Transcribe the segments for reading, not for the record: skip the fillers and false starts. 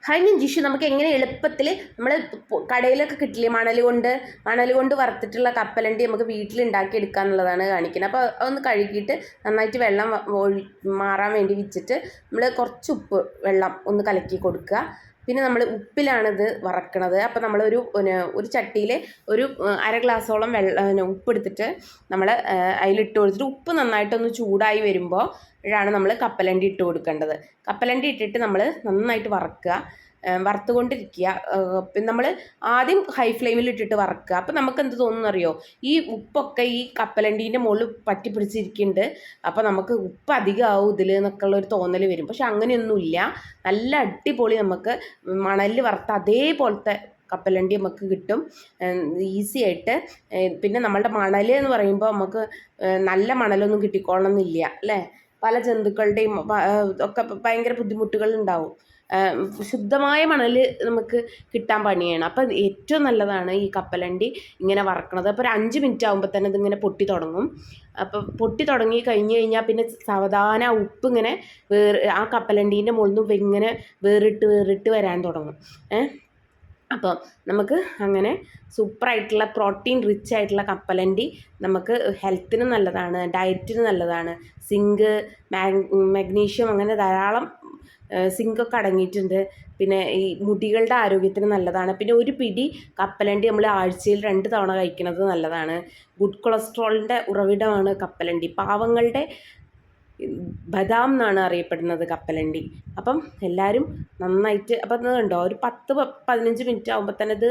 കഴിഞ്ഞ ജിഷു നമുക്ക് എങ്ങനെ എളുപ്പത്തിൽ നമ്മൾ കടയിലൊക്കെ കിട്ടില്ലേ മണൽ കൊണ്ട് വറുത്തിട്ടുള്ള കപ്പലണ്ടി നമുക്ക് വീട്ടിലുണ്ടാക്കി എടുക്കുക എന്നുള്ളതാണ് കാണിക്കുന്നത്. അപ്പോൾ അതൊന്ന് കഴുകിയിട്ട് നന്നായിട്ട് വെള്ളം മാറാൻ വേണ്ടി വെച്ചിട്ട് നമ്മൾ കുറച്ച് ഉപ്പ് വെള്ളം ഒന്ന് കലക്കി കൊടുക്കുക. പിന്നെ നമ്മൾ ഉപ്പിലാണിത് വറക്കണത്. അപ്പോൾ നമ്മളൊരു ചട്ടിയിൽ ഒരു അര ഗ്ലാസോളം ഉപ്പെടുത്തിട്ട് നമ്മൾ അതിലിട്ട് കൊടുത്തിട്ട് ഉപ്പ് നന്നായിട്ടൊന്ന് ചൂടായി വരുമ്പോൾ ാണ് നമ്മൾ കപ്പലണ്ടി ഇട്ട് കൊടുക്കേണ്ടത്. കപ്പലണ്ടി ഇട്ടിട്ട് നമ്മൾ നന്നായിട്ട് വറുത്തുകൊണ്ടിരിക്കുക. പിന്നെ നമ്മൾ ആദ്യം ഹൈ ഫ്ലെയിമിൽ ഇട്ടിട്ട് വറക്കുക. അപ്പോൾ നമുക്ക് എന്ത് തോന്നുന്നറിയോ, ഈ ഉപ്പൊക്കെ ഈ കപ്പലണ്ടീൻ്റെ മുകളിൽ പറ്റി പിടിച്ചിരിക്കുന്നുണ്ട്, അപ്പോൾ നമുക്ക് ഉപ്പ് അധികമാവും ഇതിൽ എന്നൊക്കെ ഉള്ളൊരു തോന്നൽ വരും. പക്ഷെ അങ്ങനെയൊന്നുമില്ല. നല്ല അടിപൊളി നമുക്ക് മണലിൽ വറുത്ത അതേപോലത്തെ കപ്പലണ്ടി നമുക്ക് കിട്ടും ഈസി ആയിട്ട്. പിന്നെ നമ്മളുടെ മണൽ എന്ന് പറയുമ്പോൾ നമുക്ക് നല്ല മണലൊന്നും കിട്ടിക്കോളണമെന്നില്ല അല്ലേ. പല ജന്തുക്കളുടെയും ഒക്കെ ഭയങ്കര ബുദ്ധിമുട്ടുകൾ ഉണ്ടാവും. ശുദ്ധമായ മണൽ നമുക്ക് കിട്ടാൻ പണിയാണ്. അപ്പം ഏറ്റവും നല്ലതാണ് ഈ കപ്പലണ്ടി ഇങ്ങനെ വറക്കണത്. അപ്പോൾ ഒരു 5 മിനിറ്റ് ആകുമ്പോൾ തന്നെ ഇതിങ്ങനെ പൊട്ടി തുടങ്ങും. അപ്പം പൊട്ടി തുടങ്ങി കഴിഞ്ഞ് കഴിഞ്ഞാൽ പിന്നെ സാവധാനം ആ ഉപ്പ് ഇങ്ങനെ ആ കപ്പലണ്ടീൻ്റെ മുകളിൽ നിന്ന് ഇങ്ങനെ വേറിട്ട് വരാൻ തുടങ്ങും. അപ്പം നമുക്ക് അങ്ങനെ സൂപ്പറായിട്ടുള്ള പ്രോട്ടീൻ റിച്ച് ആയിട്ടുള്ള കപ്പലണ്ടി നമുക്ക് ഹെൽത്തിന് നല്ലതാണ്, ഡയറ്റിന് നല്ലതാണ്. സിങ്ക്, മഗ്നീഷ്യം അങ്ങനെ ധാരാളം സിങ്കൊക്കെ അടങ്ങിയിട്ടുണ്ട്. പിന്നെ ഈ മുടികളുടെ ആരോഗ്യത്തിന് നല്ലതാണ്. പിന്നെ ഒരു പിടി കപ്പലണ്ടി നമ്മൾ ആഴ്ചയിൽ 2 തവണ കഴിക്കുന്നത് നല്ലതാണ്. ഗുഡ് കൊളസ്ട്രോളിൻ്റെ ഉറവിടമാണ് കപ്പലണ്ടി. പാവങ്ങളുടെ ബദാം എന്നാണ് അറിയപ്പെടുന്നത് കപ്പലണ്ടി. അപ്പം എല്ലാവരും നന്നായിട്ട് അപ്പം അത് കണ്ടോ, ഒരു 10-15 മിനിറ്റ് ആകുമ്പോൾ തന്നെ ഇത്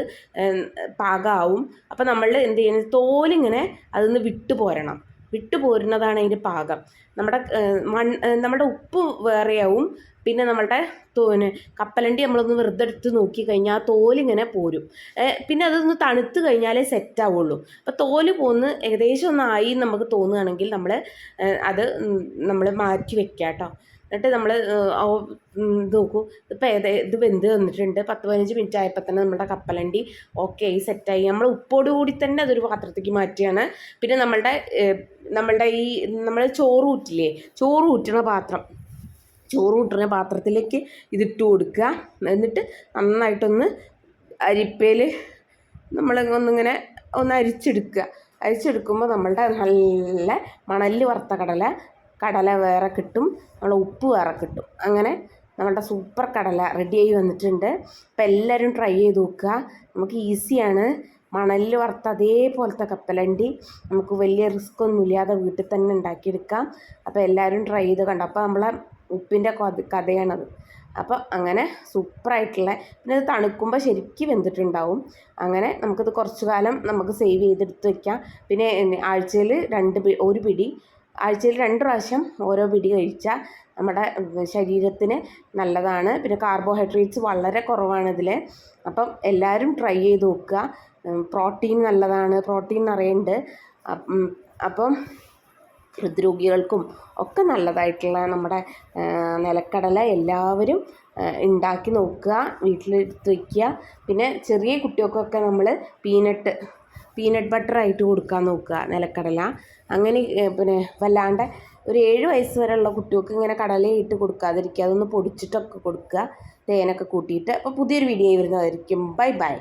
പാകമാവും. അപ്പം നമ്മൾ എന്ത് ചെയ്യണം, തോലിങ്ങനെ അതൊന്ന് വിട്ടു പോരുന്നതാണ് അതിൻ്റെ പാകം. നമ്മുടെ ഉപ്പ് വേറെയാവും. പിന്നെ നമ്മളുടെ കപ്പലണ്ടി നമ്മളൊന്ന് വെറുതെ എടുത്ത് നോക്കിക്കഴിഞ്ഞാൽ ആ തോലിങ്ങനെ പോരും. പിന്നെ അതൊന്ന് തണുത്ത് കഴിഞ്ഞാലേ സെറ്റാവുള്ളൂ. അപ്പോൾ തോല് പോന്ന് ഏകദേശം ഒന്നായി നമുക്ക് തോന്നുകയാണെങ്കിൽ അത് നമ്മൾ മാറ്റി വെക്കുക കേട്ടോ. എന്നിട്ട് നമ്മൾ നോക്കൂ, ഇപ്പോൾ ഇത് വെന്ത് വന്നിട്ടുണ്ട്. 10-15 മിനിറ്റ് ആയപ്പോൾ തന്നെ നമ്മുടെ കപ്പലണ്ടി ഓക്കെ ആയി, സെറ്റായി. നമ്മൾ ഉപ്പോടുകൂടി തന്നെ അതൊരു പാത്രത്തേക്ക് മാറ്റിയാണ്. പിന്നെ നമ്മളുടെ ഈ നമ്മൾ ചോറ് ഊറ്റുന്ന പാത്രത്തിലേക്ക് ഇതിട്ട് കൊടുക്കുക. എന്നിട്ട് നന്നായിട്ടൊന്ന് അരിപ്പയിൽ ഒന്ന് അരിച്ചെടുക്കുമ്പോൾ നമ്മളുടെ നല്ല മണലിൽ വറുത്ത കടല വേറെ കിട്ടും, നമ്മളെ ഉപ്പ് വേറെ കിട്ടും. അങ്ങനെ നമ്മളുടെ സൂപ്പർ കടല റെഡിയായി വന്നിട്ടുണ്ട്. അപ്പോൾ എല്ലാവരും ട്രൈ ചെയ്ത് നോക്കുക. നമുക്ക് ഈസിയാണ്. മണലിൽ വറുത്ത അതേപോലത്തെ കപ്പലണ്ടി നമുക്ക് വലിയ റിസ്ക് ഒന്നുമില്ലാതെ വീട്ടിൽ തന്നെ ഉണ്ടാക്കിയെടുക്കാം. അപ്പോൾ എല്ലാവരും ട്രൈ ചെയ്ത് കണ്ടോ. അപ്പോൾ നമ്മളെ ഉപ്പിൻ്റെ കഥയാണത്. അപ്പോൾ അങ്ങനെ സൂപ്പറായിട്ടുള്ള, പിന്നെ ഇത് തണുക്കുമ്പോൾ ശരിക്കും വെന്തിട്ടുണ്ടാവും. അങ്ങനെ നമുക്കിത് കുറച്ച് കാലം നമുക്ക് സേവ് ചെയ്തെടുത്ത് വയ്ക്കാം. പിന്നെ ആഴ്ചയിൽ 2 പ്രാവശ്യം ഓരോ പിടി കഴിച്ചാൽ നമ്മുടെ ശരീരത്തിന് നല്ലതാണ്. പിന്നെ കാർബോഹൈഡ്രേറ്റ്സ് വളരെ കുറവാണ് ഇതിൽ. അപ്പം എല്ലാവരും ട്രൈ ചെയ്ത് നോക്കുക. പ്രോട്ടീൻ നല്ലതാണ്, പ്രോട്ടീൻ നിറയുന്നുണ്ട്. അപ്പം ഹൃദ്രോഗികൾക്കും ഒക്കെ നല്ലതായിട്ടുള്ള നമ്മുടെ നിലക്കടല എല്ലാവരും ഉണ്ടാക്കി നോക്കുക, വീട്ടിലെടുത്ത് വയ്ക്കുക. പിന്നെ ചെറിയ കുട്ടികൾക്കൊക്കെ നമ്മൾ പീനട്ട് ബട്ടർ ആയിട്ട് കൊടുക്കാൻ നോക്കുക നിലക്കടല. അങ്ങനെ പിന്നെ വല്ലാണ്ട് ഒരു 7 വയസ്സ് വരെയുള്ള കുട്ടികൾക്ക് ഇങ്ങനെ കടലയിട്ട് കൊടുക്കാതിരിക്കുക, അതൊന്ന് പൊടിച്ചിട്ടൊക്കെ കൊടുക്കുക, തേനൊക്കെ കൂട്ടിയിട്ട്. അപ്പോൾ പുതിയൊരു വീഡിയോ വരുന്നതായിരിക്കും. ബൈ.